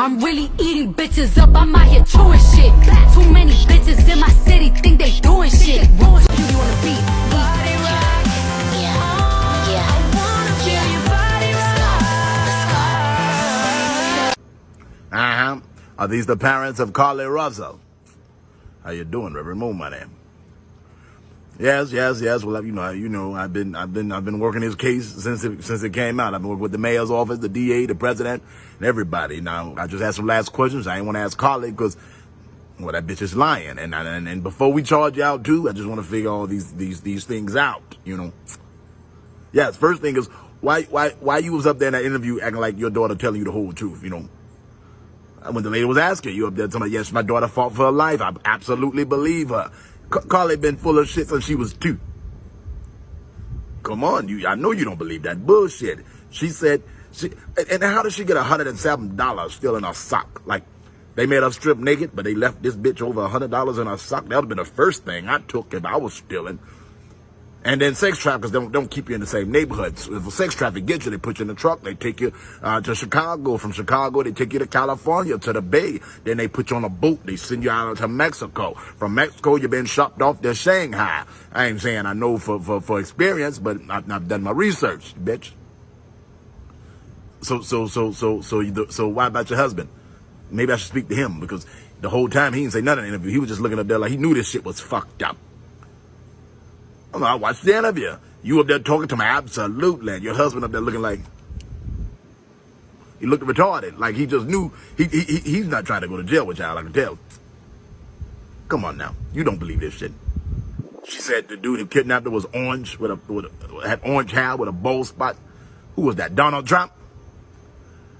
I'm really eating bitches up, I'm out here chewing shit. Too many bitches in my city think they doing shit. You on the beat. Body rock. Yeah. I wanna feel your body rock. Are these the parents of Carlee Russell? How you doing, Reverend Moon, my name? Yes. Well, you know, I've been working this case since it came out. I've been working with the mayor's office, the DA, the president, and everybody. Now, I just asked some last questions. I ain't want to ask Carlee because, well, that bitch is lying. And before we charge you out too, I just want to figure all these things out. You know. Yes. First thing is why you was up there in that interview acting like your daughter telling you the whole truth. You know. When the lady was asking you up there, telling me, yes, my daughter fought for her life. I absolutely believe her. Carlee been full of shit since she was 2. Come on, I know you don't believe that bullshit. She said, and how did she get $107 still in her sock? Like, they made her strip naked, but they left this bitch over $100 in her sock. That would have been the first thing I took if I was stealing. And then sex traffickers don't keep you in the same neighborhoods. If a sex trafficker gets you, they put you in the truck. They take you to Chicago. From Chicago, they take you to California, to the Bay. Then they put you on a boat. They send you out to Mexico. From Mexico, you've been shopped off to Shanghai. I ain't saying I know for experience, but I've done my research, bitch. So why about your husband? Maybe I should speak to him, because the whole time he didn't say nothing in the interview. He was just looking up there like he knew this shit was fucked up. I watched the interview. You up there talking to me, absolutely. And your husband up there looking like, he looked retarded. Like he just knew, he's not trying to go to jail with y'all, I can tell. Come on now. You don't believe this shit. She said the dude who kidnapped her was orange, had orange hair with a bold spot. Who was that, Donald Trump?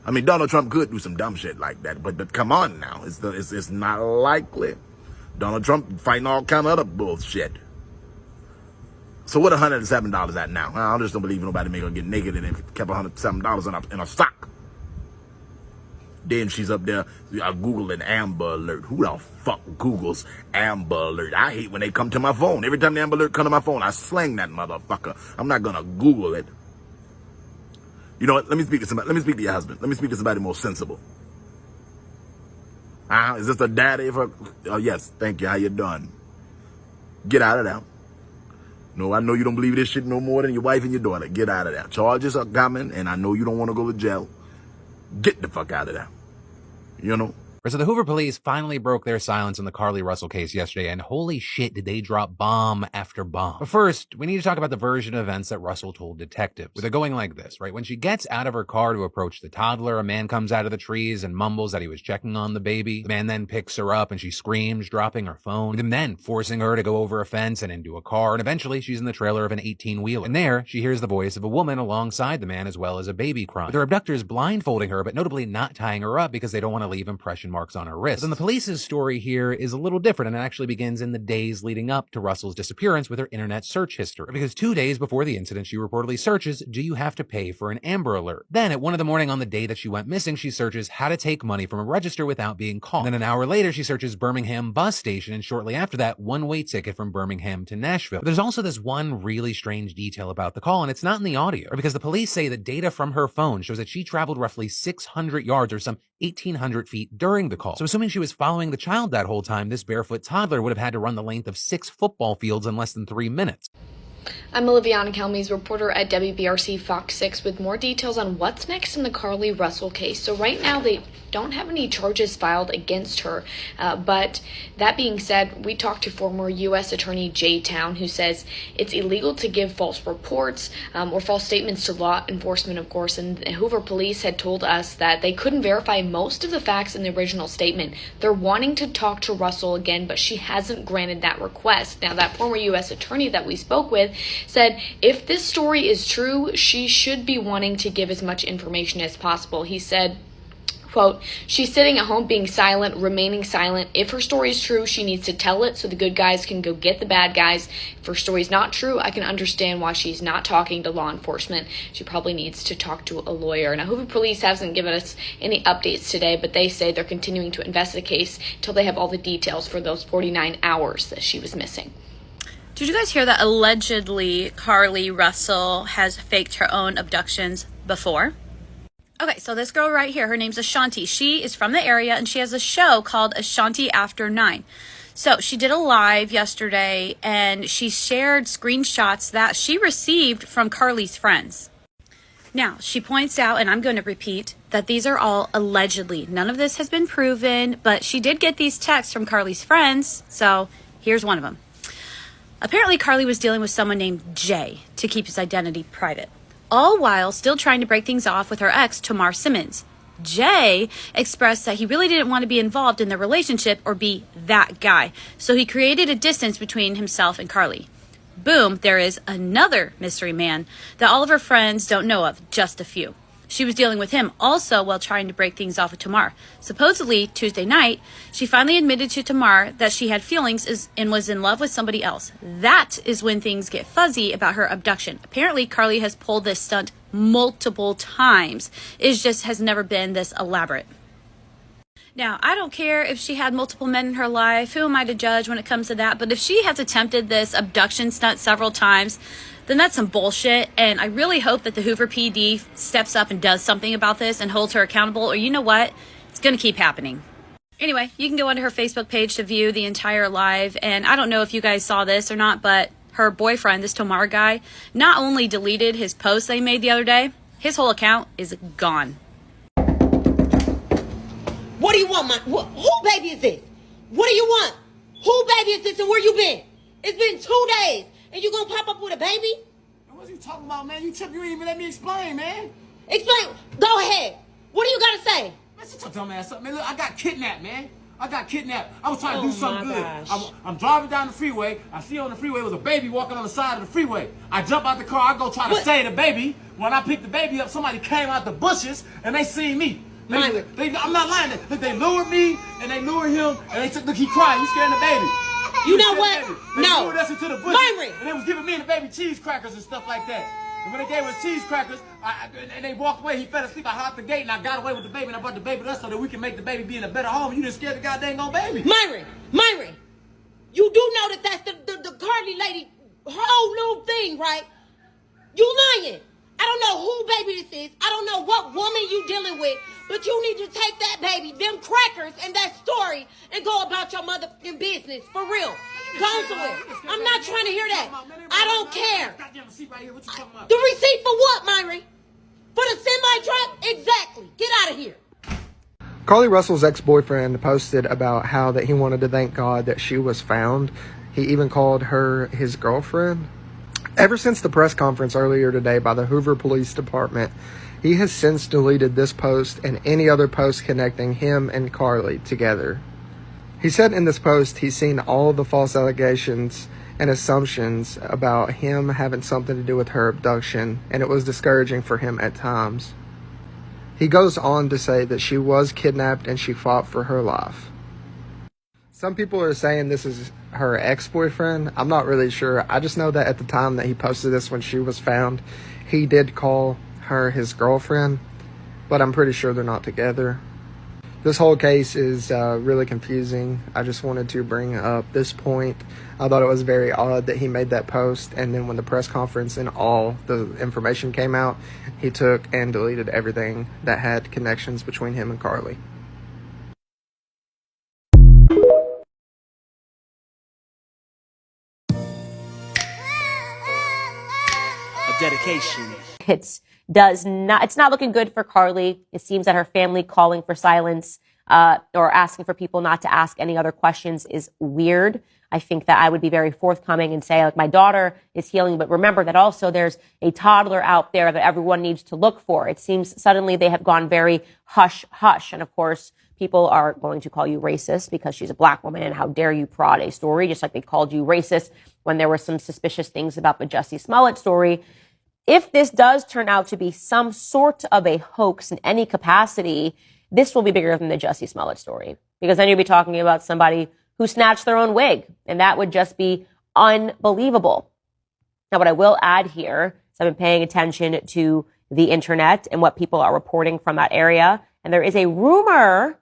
I mean, Donald Trump could do some dumb shit like that, but come on now. It's not likely. Donald Trump fighting all kind of other bullshit. So what $107 at now? I just don't believe nobody make her get naked and then kept $107 in a sock. Then she's up there Googling Amber Alert. Who the fuck Googles Amber Alert? I hate when they come to my phone. Every time the Amber Alert come to my phone, I slang that motherfucker. I'm not gonna Google it. You know what? Let me speak to somebody. Let me speak to your husband. Let me speak to somebody more sensible. Is this the daddy of her? Oh, yes. Thank you. How you doing? Get out of there. No, I know you don't believe this shit no more than your wife and your daughter. Get out of there. Charges are coming, and I know you don't want to go to jail. Get the fuck out of there. You know? So the Hoover police finally broke their silence in the Carlee Russell case yesterday, and holy shit did they drop bomb after bomb. But first, we need to talk about the version of events that Russell told detectives. They're going like this, right? When she gets out of her car to approach the toddler, a man comes out of the trees and mumbles that he was checking on the baby. The man then picks her up and she screams, dropping her phone, with him then forcing her to go over a fence and into a car, and eventually she's in the trailer of an 18-wheeler. And there, she hears the voice of a woman alongside the man as well as a baby crying, with her abductors blindfolding her, but notably not tying her up because they don't want to leave impression marks on her wrist. But then the police's story here is a little different, and it actually begins in the days leading up to Russell's disappearance with her internet search history. Because 2 days before the incident, she reportedly searches, do you have to pay for an Amber Alert? Then at 1 a.m. on the day that she went missing, she searches how to take money from a register without being caught. And then an hour later, she searches Birmingham bus station, and shortly after that, one-way ticket from Birmingham to Nashville. But there's also this one really strange detail about the call, and it's not in the audio, because the police say that data from her phone shows that she traveled roughly 600 yards or some 1,800 feet during the call. So assuming she was following the child that whole time, this barefoot toddler would have had to run the length of 6 football fields in less than 3 minutes. I'm Oliviana Kelmes, reporter at WBRC Fox 6 with more details on what's next in the Carlee Russell case. So right now they don't have any charges filed against her, but that being said, we talked to former U.S. Attorney Jay Town, who says it's illegal to give false reports or false statements to law enforcement, of course, and the Hoover police had told us that they couldn't verify most of the facts in the original statement. They're wanting to talk to Russell again, but she hasn't granted that request. Now, that former U.S. attorney that we spoke with said if this story is true, she should be wanting to give as much information as possible. He said, quote, she's sitting at home being silent, remaining silent. If her story is true, she needs to tell it so the good guys can go get the bad guys. If her story is not true, I can understand why she's not talking to law enforcement. She probably needs to talk to a lawyer. Now, Hoover police hasn't given us any updates today, but they say they're continuing to investigate the case until they have all the details for those 49 hours that she was missing. Did you guys hear that allegedly Carlee Russell has faked her own abductions before? Okay, so this girl right here, her name's Ashanti. She is from the area, and she has a show called Ashanti After 9. So she did a live yesterday, and she shared screenshots that she received from Carlee's friends. Now, she points out, and I'm going to repeat, that these are all allegedly. None of this has been proven, but she did get these texts from Carlee's friends, so here's one of them. Apparently, Carlee was dealing with someone named Jay to keep his identity private, all while still trying to break things off with her ex, Tamar Simmons. Jay expressed that he really didn't want to be involved in the relationship or be that guy, so he created a distance between himself and Carlee. Boom, there is another mystery man that all of her friends don't know of, just a few. She was dealing with him also while trying to break things off with Tamar. Supposedly, Tuesday night, she finally admitted to Tamar that she had feelings and was in love with somebody else. That is when things get fuzzy about her abduction. Apparently, Carlee has pulled this stunt multiple times. It just has never been this elaborate. Now, I don't care if she had multiple men in her life. Who am I to judge when it comes to that? But if she has attempted this abduction stunt several times, then that's some bullshit. And I really hope that the Hoover PD steps up and does something about this and holds her accountable. Or you know what? It's going to keep happening. Anyway, you can go onto her Facebook page to view the entire live. And I don't know if you guys saw this or not, but her boyfriend, this Tomar guy, not only deleted his post they made the other day, his whole account is gone. What do you want, man? Who baby is this? What do you want? Who baby is this and where you been? It's been 2 days and you gonna pop up with a baby? What you talking about, man? You tripping? You ain't even let me explain, man. Explain. Go ahead. What do you gotta say? Man, shut your dumb ass up, man. Look, I got kidnapped, man. I got kidnapped. I was trying to do something good. I'm driving down the freeway. I see on the freeway was a baby walking on the side of the freeway. I jump out the car. I go try to save the baby. When I pick the baby up, somebody came out the bushes and they seen me. I'm not lying. They lured me and they lured him and they took. Look, he crying. He's scaring the baby. You know what? They No. lured us into the bushes and they was giving me and the baby cheese crackers and stuff like that. And when they gave us cheese crackers, and they walked away, he fell asleep. I hopped the gate and I got away with the baby and I brought the baby to us so that we can make the baby be in a better home. You didn't scare the goddamn old baby. Myron, you do know that that's the Carlee lady whole little thing, right? You lying. I don't know who baby this is. I don't know what woman you dealing with, but you need to take that baby, them crackers, and that story, and go about your motherfucking business for real. Go somewhere. I'm not trying to hear that. I don't care. The receipt for what, Myron? For the semi-truck? Exactly. Get out of here. Carlee Russell's ex-boyfriend posted about how that he wanted to thank God that she was found. He even called her his girlfriend. Ever since the press conference earlier today by the Hoover Police Department, he has since deleted this post and any other post connecting him and Carlee together. He said in this post he's seen all the false allegations and assumptions about him having something to do with her abduction, and it was discouraging for him at times. He goes on to say that she was kidnapped and she fought for her life. Some people are saying this is her ex-boyfriend. I'm not really sure. I just know that at the time that he posted this when she was found, he did call her his girlfriend, but I'm pretty sure they're not together. This whole case is really confusing. I just wanted to bring up this point. I thought it was very odd that he made that post, and then when the press conference and all the information came out, he took and deleted everything that had connections between him and Carlee. Dedication. It's not looking good for Carlee. It seems that her family calling for silence or asking for people not to ask any other questions is weird. I think that I would be very forthcoming and say, like, my daughter is healing, but remember that also there's a toddler out there that everyone needs to look for. It seems suddenly they have gone very hush, hush. And of course, people are going to call you racist because she's a black woman and how dare you prod a story, just like they called you racist when there were some suspicious things about the Jussie Smollett story. If this does turn out to be some sort of a hoax in any capacity, this will be bigger than the Jussie Smollett story, because then you'll be talking about somebody who snatched their own wig, and that would just be unbelievable. Now, what I will add here is I've been paying attention to the internet and what people are reporting from that area, and there is a rumor,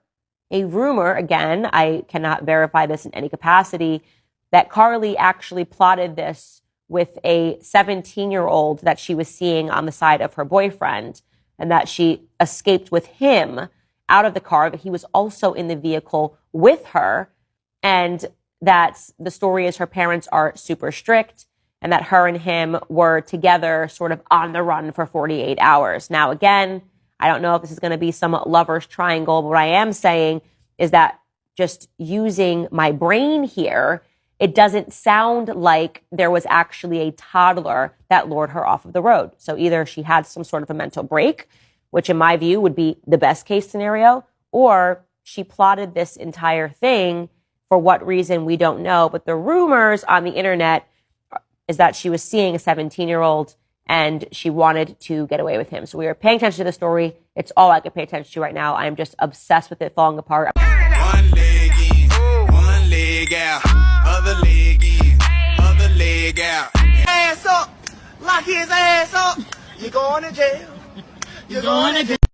again, I cannot verify this in any capacity, that Carlee actually plotted this with a 17-year-old that she was seeing on the side of her boyfriend. and that she escaped with him out of the car, but he was also in the vehicle with her, and that the story is her parents are super strict and that her and him were together sort of on the run for 48 hours. Now, again, I don't know if this is going to be some lover's triangle, but what I am saying is that just using my brain here, it doesn't sound like there was actually a toddler that lured her off of the road. So either she had some sort of a mental break, which in my view would be the best case scenario, or she plotted this entire thing. For what reason, we don't know. But the rumors on the internet is that she was seeing a 17-year-old and she wanted to get away with him. So we are paying attention to the story. It's all I can pay attention to right now. I am just obsessed with it falling apart. One leg in, one leg out, other leg in, other leg out. Ass up, lock his ass up. You're going to jail. You're going to jail.